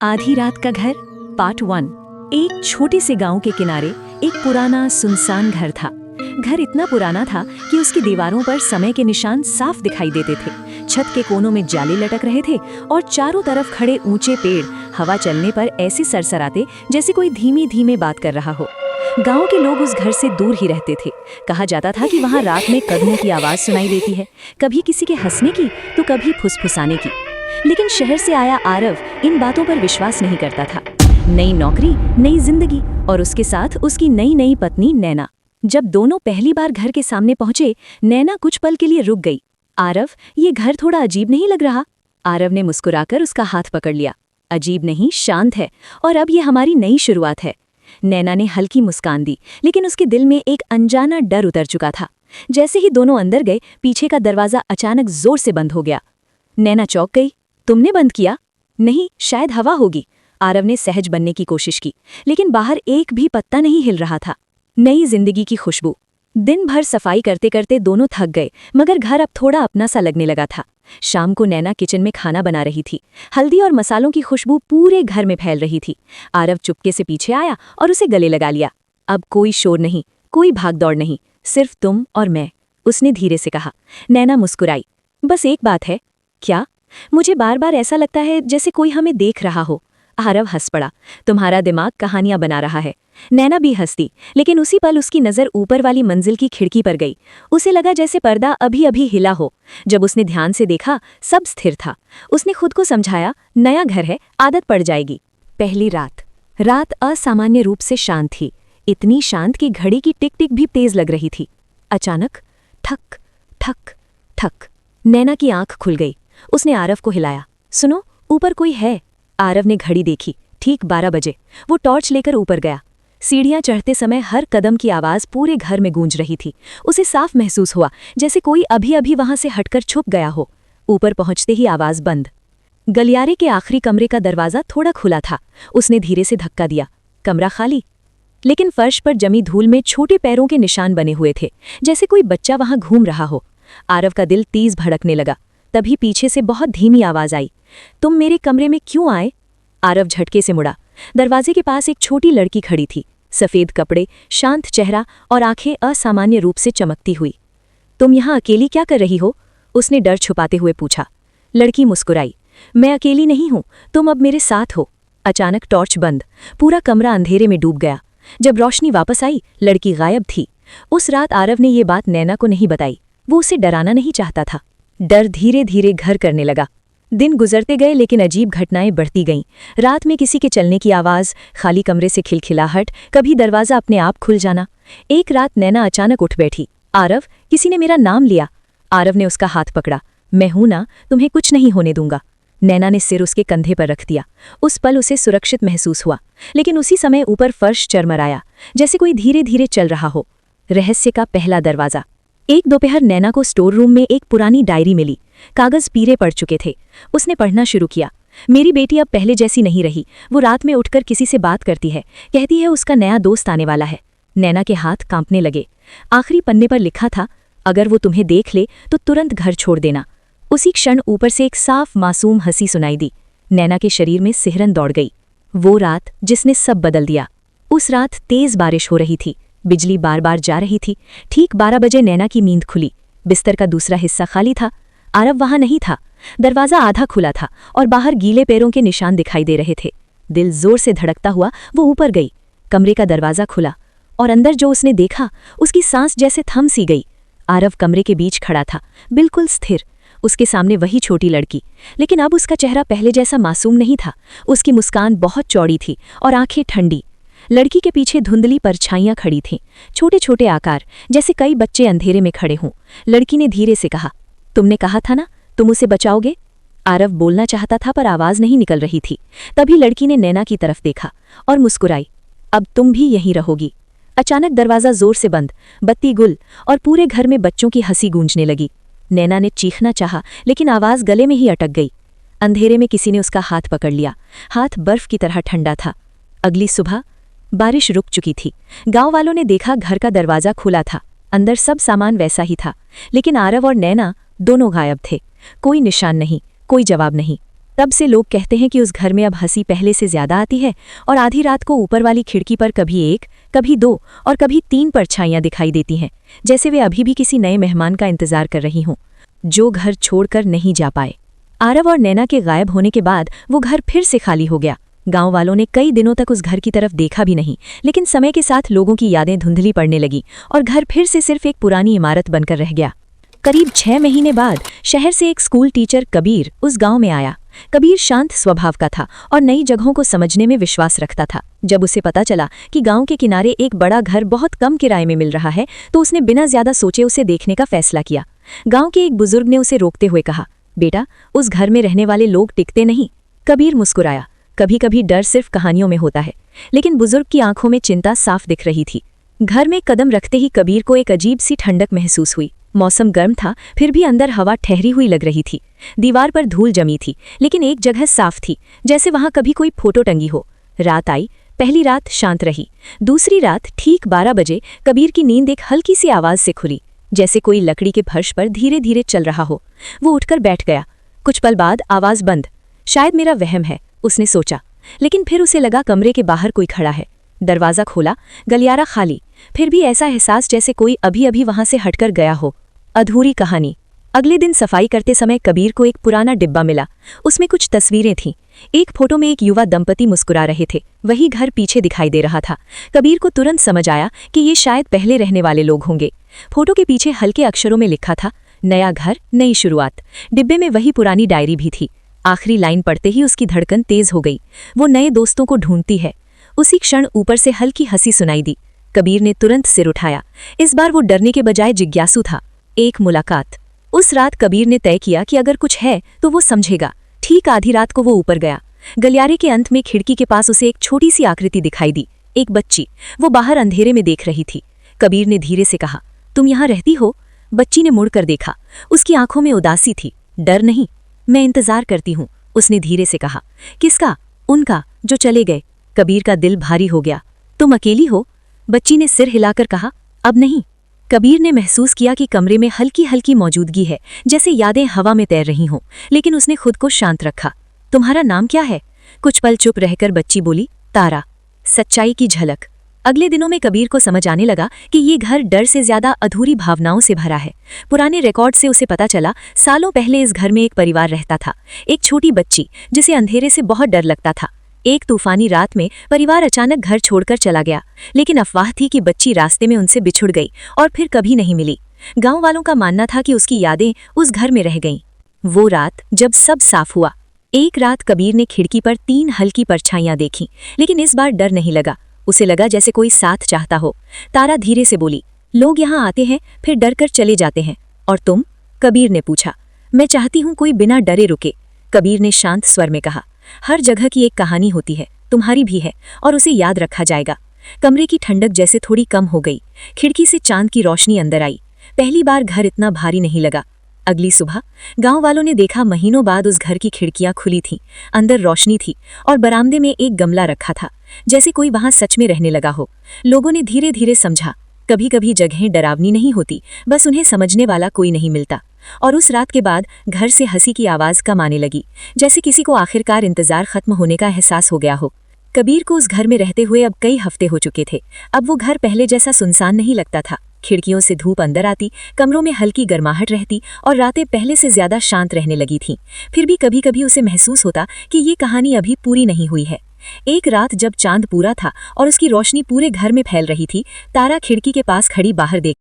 आधी रात का घर पार्ट 1। एक छोटे से गांव के किनारे एक पुराना सुनसान घर था। घर इतना पुराना था कि उसकी दीवारों पर समय के निशान साफ दिखाई देते थे। छत के कोनों में जाले लटक रहे थे और चारों तरफ खड़े ऊंचे पेड़ हवा चलने पर ऐसे सरसराते जैसे कोई धीमी धीमे बात कर रहा हो। गांव के लोग उस घर से दूर ही रहते थे। कहा जाता था कि वहां रात में कदमों की आवाज सुनाई देती है, कभी किसी के हंसने की तो कभी फुसफुसाने की। लेकिन शहर से आया आरव इन बातों पर विश्वास नहीं करता था। नई नौकरी, नई जिंदगी और उसके साथ उसकी नई नई पत्नी नैना। जब दोनों पहली बार घर के सामने पहुंचे, नैना कुछ पल के लिए रुक गई। आरव, ये घर थोड़ा अजीब नहीं लग रहा? आरव ने मुस्कुराकर उसका हाथ पकड़ लिया। अजीब नहीं, शांत है, और अब ये हमारी नई शुरुआत है। नैना ने हल्की मुस्कान दी, लेकिन उसके दिल में एक अनजाना डर उतर चुका था। जैसे ही दोनों अंदर गए, पीछे का दरवाजा अचानक जोर से बंद हो गया। नैना चौंक गई। तुमने बंद किया? नहीं, शायद हवा होगी। आरव ने सहज बनने की कोशिश की, लेकिन बाहर एक भी पत्ता नहीं हिल रहा था। नई जिंदगी की खुशबू। दिन भर सफाई करते करते दोनों थक गए, मगर घर अब थोड़ा अपना सा लगने लगा था। शाम को नैना किचन में खाना बना रही थी। हल्दी और मसालों की खुशबू पूरे घर में फैल रही थी। आरव चुपके से पीछे आया और उसे गले लगा लिया। अब कोई शोर नहीं, कोई भागदौड़ नहीं, सिर्फ तुम और मैं, उसने धीरे से कहा। नैना मुस्कुराई। बस एक बात है। क्या? मुझे बार बार ऐसा लगता है जैसे कोई हमें देख रहा हो। आरव हंस पड़ा। तुम्हारा दिमाग कहानियां बना रहा है। नैना भी हंसती, लेकिन उसी पल उसकी नजर ऊपर वाली मंजिल की खिड़की पर गई। उसे लगा जैसे पर्दा अभी अभी हिला हो। जब उसने ध्यान से देखा, सब स्थिर था। उसने खुद को समझाया, नया घर है, आदत पड़ जाएगी। पहली रात। रात असामान्य रूप से शांत थी, इतनी शांत कि घड़ी की टिक टिक भी तेज लग रही थी। अचानक ठक ठक ठक, नैना की आंख खुल गई। उसने आरव को हिलाया। सुनो, ऊपर कोई है। आरव ने घड़ी देखी, ठीक 12 बजे। वो टॉर्च लेकर ऊपर गया। सीढ़ियां चढ़ते समय हर कदम की आवाज पूरे घर में गूंज रही थी। उसे साफ महसूस हुआ जैसे कोई अभी अभी वहां से हटकर छुप गया हो। ऊपर पहुंचते ही आवाज बंद। गलियारे के आखिरी कमरे का दरवाजा थोड़ा खुला था। उसने धीरे से धक्का दिया। कमरा खाली, लेकिन फर्श पर जमी धूल में छोटे पैरों के निशान बने हुए थे, जैसे कोई बच्चा वहां घूम रहा हो। आरव का दिल तेज भड़कने लगा। तभी पीछे से बहुत धीमी आवाज आई। तुम मेरे कमरे में क्यों आए? आरव झटके से मुड़ा। दरवाजे के पास एक छोटी लड़की खड़ी थी, सफेद कपड़े, शांत चेहरा और आंखें असामान्य रूप से चमकती हुई। तुम यहाँ अकेली क्या कर रही हो? उसने डर छुपाते हुए पूछा। लड़की मुस्कुराई। मैं अकेली नहीं हूं, तुम अब मेरे साथ हो। अचानक टॉर्च बंद, पूरा कमरा अंधेरे में डूब गया। जब रोशनी वापस आई, लड़की गायब थी। उस रात आरव ने ये बात नैना को नहीं बताई। वो उसे डराना नहीं चाहता था। डर धीरे धीरे घर करने लगा। दिन गुजरते गए, लेकिन अजीब घटनाएं बढ़ती गईं। रात में किसी के चलने की आवाज, खाली कमरे से खिलखिलाहट, कभी दरवाजा अपने आप खुल जाना। एक रात नैना अचानक उठ बैठी। आरव, किसी ने मेरा नाम लिया। आरव ने उसका हाथ पकड़ा। मैं हूं ना, तुम्हें कुछ नहीं होने दूंगा। नैना ने सिर उसके कंधे पर रख दिया। उस पल उसे सुरक्षित महसूस हुआ, लेकिन उसी समय ऊपर फर्श चरमराया, जैसे कोई धीरे धीरे चल रहा हो। रहस्य का पहला दरवाजा। एक दोपहर नैना को स्टोर रूम में एक पुरानी डायरी मिली। कागज पीरे पड़ चुके थे। उसने पढ़ना शुरू किया। मेरी बेटी अब पहले जैसी नहीं रही। वो रात में उठकर किसी से बात करती है, कहती है उसका नया दोस्त आने वाला है। नैना के हाथ कांपने लगे। आखिरी पन्ने पर लिखा था, अगर वो तुम्हें देख ले तो तुरंत घर छोड़ देना। उसी क्षण ऊपर से एक साफ मासूम हंसी सुनाई दी। नैना के शरीर में सिहरन दौड़ गई। वो रात जिसने सब बदल दिया। उस रात तेज बारिश हो रही थी, बिजली बार बार जा रही थी। ठीक 12 बजे नैना की नींद खुली। बिस्तर का दूसरा हिस्सा खाली था। आरव वहां नहीं था। दरवाजा आधा खुला था और बाहर गीले पैरों के निशान दिखाई दे रहे थे। दिल जोर से धड़कता हुआ वो ऊपर गई। कमरे का दरवाजा खुला और अंदर जो उसने देखा, उसकी सांस जैसे थम सी गई। आरव कमरे के बीच खड़ा था, बिल्कुल स्थिर। उसके सामने वही छोटी लड़की, लेकिन अब उसका चेहरा पहले जैसा मासूम नहीं था। उसकी मुस्कान बहुत चौड़ी थी और आंखें ठंडी। लड़की के पीछे धुंधली परछाइयां खड़ी थीं, छोटे छोटे आकार, जैसे कई बच्चे अंधेरे में खड़े हों। लड़की ने धीरे से कहा, तुमने कहा था ना तुम उसे बचाओगे। आरव बोलना चाहता था पर आवाज नहीं निकल रही थी। तभी लड़की ने नैना की तरफ देखा और मुस्कुराई। अब तुम भी यहीं रहोगी। अचानक दरवाजा जोर से बंद, बत्ती गुल और पूरे घर में बच्चों की हंसी गूंजने लगी। नैना ने चीखना चाहा, लेकिन आवाज गले में ही अटक गई। अंधेरे में किसी ने उसका हाथ पकड़ लिया। हाथ बर्फ की तरह ठंडा था। अगली सुबह बारिश रुक चुकी थी। गांव वालों ने देखा, घर का दरवाजा खुला था। अंदर सब सामान वैसा ही था, लेकिन आरव और नैना दोनों गायब थे। कोई निशान नहीं, कोई जवाब नहीं। तब से लोग कहते हैं कि उस घर में अब हंसी पहले से ज्यादा आती है और आधी रात को ऊपर वाली खिड़की पर कभी एक, कभी दो और कभी तीन परछाइयां दिखाई देती हैं, जैसे वे अभी भी किसी नए मेहमान का इंतजार कर रही हों, जो घर छोड़कर नहीं जा पाए। आरव और नैना के गायब होने के बाद वो घर फिर से खाली हो गया। गांव वालों ने कई दिनों तक उस घर की तरफ देखा भी नहीं, लेकिन समय के साथ लोगों की यादें धुंधली पड़ने लगी और घर फिर से सिर्फ एक पुरानी इमारत बनकर रह गया। करीब 6 महीने बाद शहर से एक स्कूल टीचर कबीर उस गांव में आया। कबीर शांत स्वभाव का था और नई जगहों को समझने में विश्वास रखता था। जब उसे पता चला कि गांव के किनारे एक बड़ा घर बहुत कम किराए में मिल रहा है, तो उसने बिना ज्यादा सोचे उसे देखने का फैसला किया। गांव के एक बुजुर्ग ने उसे रोकते हुए कहा, बेटा, उस घर में रहने वाले लोग टिकते नहीं। कबीर मुस्कुराया। कभी कभी डर सिर्फ कहानियों में होता है, लेकिन बुजुर्ग की आंखों में चिंता साफ दिख रही थी। घर में कदम रखते ही कबीर को एक अजीब सी ठंडक महसूस हुई। मौसम गर्म था, फिर भी अंदर हवा ठहरी हुई लग रही थी। दीवार पर धूल जमी थी, लेकिन एक जगह साफ थी, जैसे वहां कभी कोई फोटो टंगी हो। रात आई। पहली रात शांत रही। दूसरी रात ठीक 12 बजे कबीर की नींद एक हल्की सी आवाज से खुली, जैसे कोई लकड़ी के फर्श पर धीरे धीरे चल रहा हो। वो उठकर बैठ गया। कुछ पल बाद आवाज बंद। शायद मेरा वहम है, उसने सोचा, लेकिन फिर उसे लगा कमरे के बाहर कोई खड़ा है। दरवाजा खोला, गलियारा खाली, फिर भी ऐसा एहसास जैसे कोई अभी अभी वहां से हटकर गया हो। अधूरी कहानी। अगले दिन सफाई करते समय कबीर को एक पुराना डिब्बा मिला। उसमें कुछ तस्वीरें थीं। एक फोटो में एक युवा दंपति मुस्कुरा रहे थे। वही घर पीछे दिखाई दे रहा था। कबीर को तुरंत समझ आया कि ये शायद पहले रहने वाले लोग होंगे। फोटो के पीछे हल्के अक्षरों में लिखा था, नया घर, नई शुरुआत। डिब्बे में वही पुरानी डायरी भी थी। आखिरी लाइन पढ़ते ही उसकी धड़कन तेज हो गई। वो नए दोस्तों को ढूंढती है। उसी क्षण ऊपर से हल्की हंसी सुनाई दी। कबीर ने तुरंत सिर उठाया। इस बार वो डरने के बजाय जिज्ञासु था। एक मुलाकात। उस रात कबीर ने तय किया कि अगर कुछ है तो वो समझेगा। ठीक आधी रात को वो ऊपर गया। गलियारे के अंत में खिड़की के पास उसे एक छोटी सी आकृति दिखाई दी। एक बच्ची। वो बाहर अंधेरे में देख रही थी। कबीर ने धीरे से कहा, तुम यहाँ रहती हो? बच्ची ने मुड़कर देखा। उसकी आंखों में उदासी थी। डर नहीं, मैं इंतजार करती हूँ, उसने धीरे से कहा। किसका? उनका, जो चले गए। कबीर का दिल भारी हो गया। तुम अकेली हो? बच्ची ने सिर हिलाकर कहा, अब नहीं। कबीर ने महसूस किया कि कमरे में हल्की हल्की मौजूदगी है, जैसे यादें हवा में तैर रही हों, लेकिन उसने खुद को शांत रखा। तुम्हारा नाम क्या है? कुछ पल चुप रहकर बच्ची बोली, तारा। सच्चाई की झलक। अगले दिनों में कबीर को समझ आने लगा कि ये घर डर से ज्यादा अधूरी भावनाओं से भरा है। पुराने रिकॉर्ड से उसे पता चला, सालों पहले इस घर में एक परिवार रहता था। एक छोटी बच्ची, जिसे अंधेरे से बहुत डर लगता था। एक तूफानी रात में परिवार अचानक घर छोड़कर चला गया, लेकिन अफवाह थी कि बच्ची रास्ते में उनसे बिछुड़ गई और फिर कभी नहीं मिली। गांव वालों का मानना था कि उसकी यादें उस घर में रह गईं। वो रात जब सब साफ हुआ। एक रात कबीर ने खिड़की पर 3 हल्की परछाइयां देखीं, लेकिन इस बार डर नहीं लगा। उसे लगा जैसे कोई साथ चाहता हो। तारा धीरे से बोली, लोग यहाँ आते हैं, फिर डर कर चले जाते हैं। और तुम? कबीर ने पूछा। मैं चाहती हूँ कोई बिना डरे रुके, कबीर ने शांत स्वर में कहा। हर जगह की एक कहानी होती है, तुम्हारी भी है, और उसे याद रखा जाएगा। कमरे की ठंडक जैसे थोड़ी कम हो गई। खिड़की से चांद की रोशनी अंदर आई। पहली बार घर इतना भारी नहीं लगा। अगली सुबह गांव वालों ने देखा, महीनों बाद उस घर की खिड़कियां खुली थीं, अंदर रोशनी थी और बरामदे में एक गमला रखा था, जैसे कोई वहां सच में रहने लगा हो। लोगों ने धीरे धीरे समझा, कभी कभी जगहें डरावनी नहीं होती, बस उन्हें समझने वाला कोई नहीं मिलता। और उस रात के बाद घर से हंसी की आवाज कम आने लगी, जैसे किसी को आखिरकार इंतजार खत्म होने का एहसास हो गया हो। कबीर को उस घर में रहते हुए अब कई हफ्ते हो चुके थे। अब वो घर पहले जैसा सुनसान नहीं लगता था। खिड़कियों से धूप अंदर आती, कमरों में हल्की गर्माहट रहती और रातें पहले से ज्यादा शांत रहने लगी थीं। फिर भी कभी कभी उसे महसूस होता कि ये कहानी अभी पूरी नहीं हुई है। एक रात जब चांद पूरा था और उसकी रोशनी पूरे घर में फैल रही थी, तारा खिड़की के पास खड़ी बाहर देख